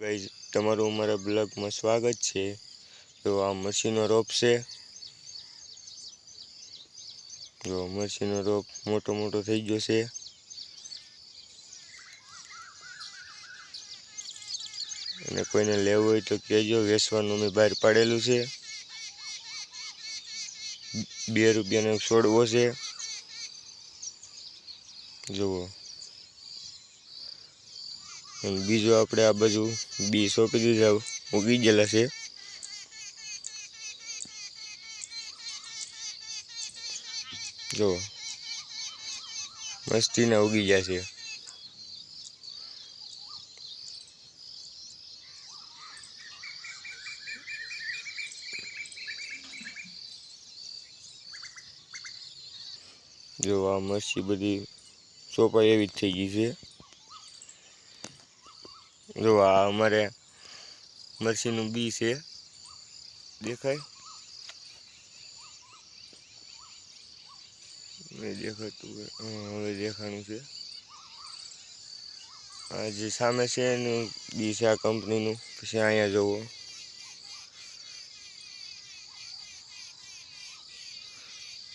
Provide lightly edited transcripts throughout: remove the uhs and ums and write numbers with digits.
Guys, તમારું અમારા બ્લોગમાં સ્વાગત છે। તો આ મરસીનો રોપ છે। જો મરસીનો રોપ મોટો મોટો થઈ ગયો છે અને કોઈને લેવું હોય તો કહેજો। વેચવાનું મેં બહાર પાડેલું છે। 2 રૂપિયાનો એક છોડવો છે। જુઓ, અને બીજો આપણે આ બાજુ બી સોંપી દીધા, ઉગી ગયેલા છે। જો મસ્તીના ઉગી ગયા છે। જો આ મરસી બધી સોપાઈ એવી જ થઈ ગઈ છે। જો આ અમારે મરસીનું બી છે, દેખાય? દેખાતું હવે દેખાણું છે। આ જે સામે છે એનું બી છે આ કંપનીનું। પછી અહીંયા જુઓ,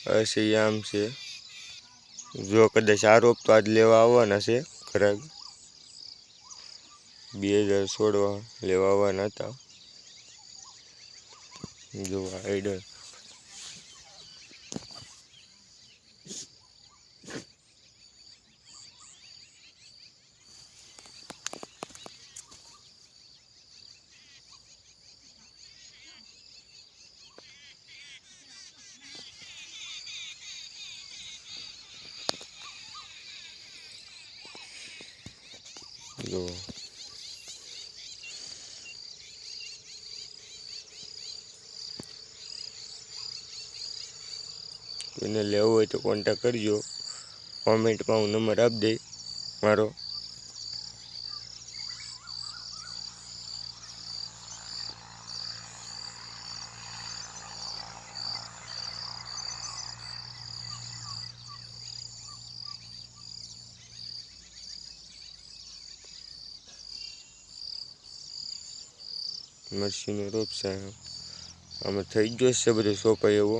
હશે આમ છે। જો કદાચ આ રોપ તો આજ લેવા આવવાના છે ઘરાક। 2000 છોડવા લેવા આવવાના હતા। જો આઈડર જો કોઈને લેવું હોય તો કોન્ટેક કરજો। કોમેન્ટમાં હું નંબર આપી દઈ મારો। મરસીનો રોપ છે, આમાં થઈ ગયો છે બધો સોપાઈ એવો।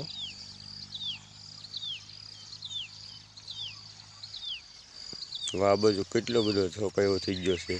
આ બાજુ કેટલો બધો સોપાઈ એવો થઈ ગયો છે।